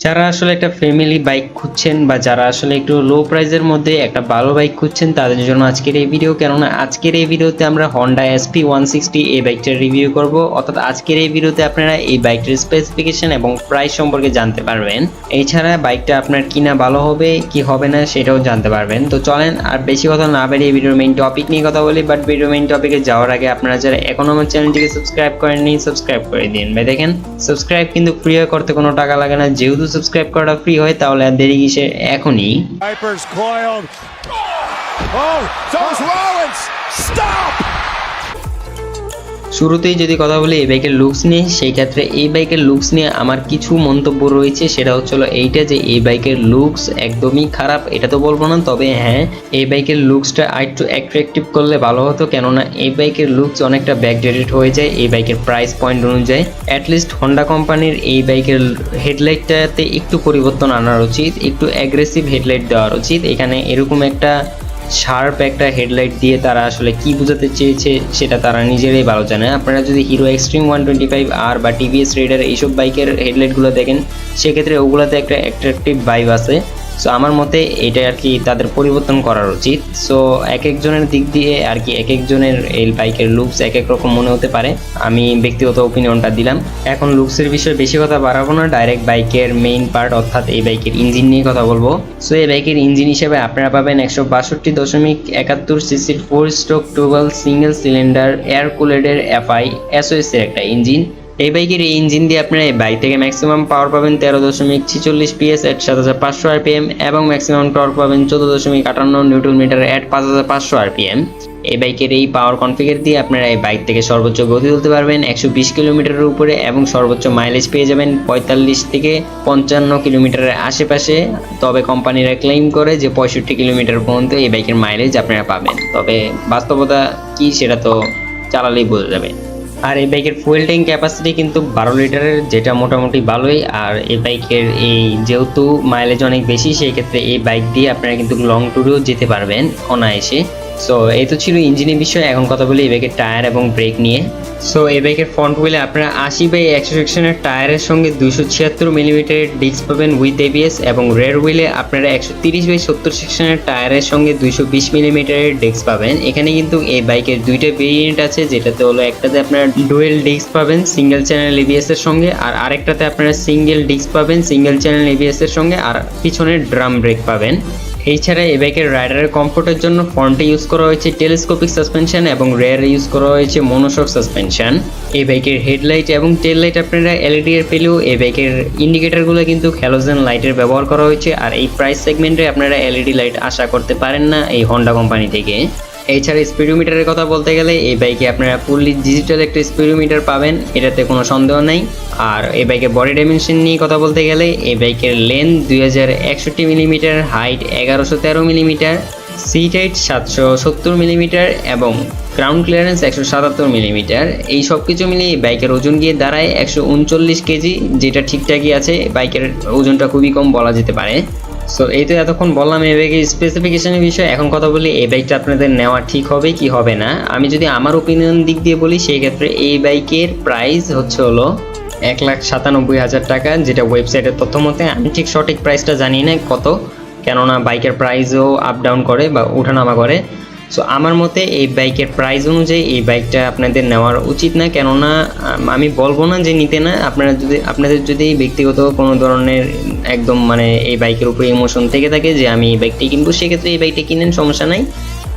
যারা আসলে একটা ফ্যামিলি বাইক খুঁজছেন বা যারা আসলে একটু লো প্রাইসের মধ্যে একটা ভালো বাইক খুঁজছেন তাদের জন্য আজকের এই ভিডিও। কেননা আজকের এই ভিডিওতে আমরা হন্ডা এসপি 160 এই বাইকটার রিভিউ করব। অর্থাৎ আজকের এই ভিডিওতে আপনারা এই বাইকটার স্পেসিফিকেশন এবং প্রাইস সম্পর্কে জানতে পারবেন। এছাড়া বাইকটা আপনার কিনা ভালো হবে কি হবে না সেটাও জানতে পারবেন। তো চলেন আর বেশি কথা না বাড়িয়ে ভিডিওর মেইন টপিক নিয়ে কথা বলি। বাট ভিডিওর মেইন টপিকে যাওয়ার আগে আপনারা যারা এখনো আমার চ্যানেলটিকে সাবস্ক্রাইব করেননি সাবস্ক্রাইব করে দিন। ভাই দেখেন, সাবস্ক্রাইব কিন্তু ফ্রি করতে কোনো টাকা লাগে না। যেহেতু সাবস্ক্রাইব করাটা ফ্রি হয় তাহলে আর দেরি কিসে, এখনই। শুরুতেই যদি কথা বলি এই বাইকের লুকস নিয়ে, সেই ক্ষেত্রে এই বাইকের লুকস নিয়ে আমার কিছু মন্তব্য রয়েছে। সেটা হচ্ছিল এইটা যে এই বাইকের লুকস একদমই খারাপ এটা তো বলবো না, তবে হ্যাঁ এই বাইকের লুকসটা আরেকটু অ্যাট্রাকটিভ করলে ভালো হতো। কেননা এই বাইকের লুকস অনেকটা ব্যাকডেটেড হয়ে যায় এই বাইকের প্রাইস পয়েন্ট অনুযায়ী। অ্যাটলিস্ট হন্ডা কোম্পানির এই বাইকের হেডলাইটটাতে একটু পরিবর্তন আনার উচিত, একটু অ্যাগ্রেসিভ হেডলাইট দেওয়ার উচিত। এখানে এরকম একটা শার্প একটা হেডলাইট দিয়ে তারা আসলে কি বোঝাতে চেয়েছে সেটা তারা নিজেরাই ভালো জানে। আপনারা যদি হিরো এক্সট্রিম 125R বা টিভিএস রেডার এইসব বাইকের হেডলাইটগুলো দেখেন, সেক্ষেত্রে ওগুলোতে একটা অ্যাট্রাকটিভ ভাইব আছে। সো আমার মতে এটা আর কি তাদের পরিবর্তন করার উচিত। সো এক একজনের দিক দিয়ে আর কি এক একজনের এই বাইকের লুকস এক এক রকম মনে হতে পারে, আমি ব্যক্তিগত ওপিনিয়নটা দিলাম। এখন লুকসের বিষয়ে বেশি কথা বাড়াবো না, ডাইরেক্ট বাইকের মেইন পার্ট অর্থাৎ এই বাইকের ইঞ্জিন নিয়ে কথা বলবো। সো এই বাইকের ইঞ্জিন হিসেবে আপনারা পাবেন 162.71 সিসির 4 স্ট্রোক 12 সিঙ্গেল সিলিন্ডার এয়ার কুলেডের এফআই এসওএস এর একটা ইঞ্জিন। এই বাইকের এই ইঞ্জিন দিয়ে আপনারা এই বাইক থেকে ম্যাক্সিমাম পাওয়ার পাবেন 13.46 PS এট 7500 RPM এবং ম্যাক্সিমাম টর্ক পাবেন 14.58 নিউটন মিটার এট 5500 RPM। এই বাইকের এই পাওয়ার কনফিগার দিয়ে আপনারা এই বাইক থেকে সর্বোচ্চ গতি তুলতে পারবেন 120 কিলোমিটারের উপরে এবং সর্বোচ্চ মাইলেজ পেয়ে যাবেন 45 থেকে 55 কিলোমিটারের আশেপাশে। তবে কোম্পানিরা ক্লেম করে যে 65 কিলোমিটার পর্যন্ত এই বাইকের মাইলেজ আপনারা পাবেন, তবে বাস্তবতা কি সেটা তো চালালেই বোঝা যাবে। আর এই বাইকের ফুয়েল ট্যাঙ্ক ক্যাপাসিটি কিন্তু 12 লিটারের, যেটা মোটামুটি ভালোই। আর এই বাইকের এই যেহেতু মাইলেজ অনেক বেশি, সেই ক্ষেত্রে এই বাইক দিয়ে আপনারা কিন্তু লং ট্যুরেও যেতে পারবেন অনায়াসে। সো এই তো ছিল ইঞ্জিনের বিষয়। এখন কথা বলি এই বাইকের টায়ার এবং ব্রেক নিয়ে। সো এই বাইকের ফ্রন্ট হুইলে আপনারা 80/100 সেকশনের টায়ারের সঙ্গে 276 মিলিমিটারের ডিস্ক পাবেন উইথ এবিএস, এবং রেয়ার হুইলে আপনারা 130/70 সেকশনের টায়ারের সঙ্গে 220 মিলিমিটারের ডিস্ক পাবেন। এখানে কিন্তু এই বাইকের দুইটা ভেরিয়েন্ট আছে, যেটাতে হলো একটাতে আপনারা ডুয়েল ডিস্ক পাবেন সিঙ্গেল চ্যানেল এবিএস এর সঙ্গে, আর আরেকটাতে আপনারা সিঙ্গেল ডিস্ক পাবেন সিঙ্গেল চ্যানেল এবিএস এর সঙ্গে, আর পিছনের ড্রাম ব্রেক পাবেন। এছাড়া এই বাইকের রাইডারের কমফোর্টের জন্য ফ্রন্টে ইউজ করা হয়েছে টেলিস্কোপিক সাসপেনশন এবং রেয়ারে ইউজ করা হয়েছে মনোশক সাসপেনশন। এই বাইকের হেডলাইট এবং টেল লাইট আপনারা এলইডি এর পেলেও এই বাইকের ইন্ডিকেটরগুলো কিন্তু হ্যালোজেন লাইটের ব্যবহার করা হয়েছে। আর এই প্রাইস সেগমেন্টে আপনারা এলইডি লাইট আশা করতে পারেন না এই হন্ডা কোম্পানি থেকে। এছাড়া স্পিডোমিটারের কথা বলতে গেলে এই বাইকে আপনারা ফুললি ডিজিটাল একটা স্পিডোমিটার পাবেন, এটাতে কোনো সন্দেহ নাই। আর এই বাইকের বডি ডাইমেনশন নিয়ে কথা বলতে গেলে এই বাইকের length 2061 millimetre, height 1113 millimetre, seat height 770 millimetre এবং গ্রাউন্ড ক্লিয়ারেন্স 177 মিলিমিটার। এই সব কিছু মিলিয়ে এই বাইকের ওজন গিয়ে দাঁড়ায় 139 কেজি, যেটা ঠিকঠাকই আছে। বাইকের ওজনটা খুবই কম বলা যেতে পারে। সো এই তো এতক্ষণ বললাম এই বাইকের স্পেসিফিকেশনের বিষয়ে। এখন কথা বলি এই বাইকটা আপনাদের নেওয়া ঠিক হবে কি হবে না। আমি যদি আমার ওপিনিয়ন দিক দিয়ে বলি, সেই ক্ষেত্রে এই বাইকের প্রাইস হচ্ছে হলো 1,97,000 টাকা, যেটা ওয়েবসাইটের তথ্য মতে। আমি ঠিক সঠিক প্রাইসটা জানি না কত, কেননা বাইকের প্রাইসও আপ ডাউন করে বা ওঠানামা করে। সো আমার মতে এই বাইকের প্রাইস অনুযায়ী এই বাইকটা আপনাদের নেওয়ার উচিত না। কেননা আমি বলবো না যে নিতে না, আপনাদের যদি ব্যক্তিগত কোনো ধরনের একদম মানে এই বাইকের উপরে ইমোশন থেকে থাকে যে আমি এই বাইকটি কিনবো, সেক্ষেত্রে এই বাইকটি কিনেন, সমস্যা নাই।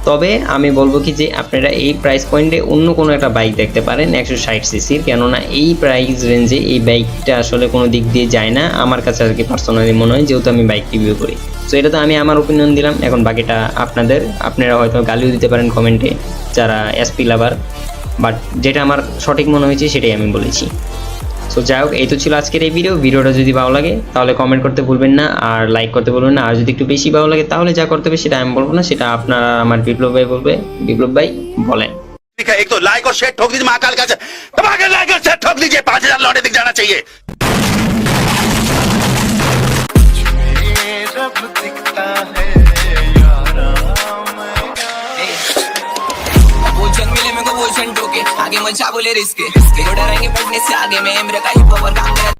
তবে আমি বলবো কি যে আপনারা এই প্রাইস পয়েন্টে অন্য কোনো একটা বাইক দেখতে পারেন 160 সিসির, কেননা এই প্রাইস রেঞ্জে এই বাইকটা আসলে কোনো দিক দিয়ে যায় না আমার কাছে আর কি পার্সোনালি মনে হয়, যেহেতু আমি বাইক রিভিউ করি। সো এটা তো আমি আমার ওপিনিয়ন দিলাম, এখন বাকিটা আপনাদের। আপনারা হয়তো গালিও দিতে পারেন কমেন্টে যারা এসপি লাভার, বাট যেটা আমার সঠিক মনে হয়েছে সেটাই আমি বলেছি। সো যাই হোক, এই তো ছিল আজকের এই ভিডিওটা যদি ভালো লাগে তাহলে কমেন্ট করতে ভুলবেন না, আর লাইক করতে ভুলবেন না। আর যদি একটু বেশি ভালো লাগে তাহলে যা করতে হবে সেটা আমি বলবো না, সেটা আপনারা আমার বিপ্লব ভাই বলবে। বিপ্লব ভাই বলেন। एक तो लाइक और शेयर ठोक दीजिए, महाकाल का दबाकर लाइक और शेयर ठोक दीजिए, 5000 लौटे दिख जाना चाहिए। आगे मचा बोले रिस्क डरेंगे पढ़ने से आगे में इम्र का ही पावर काम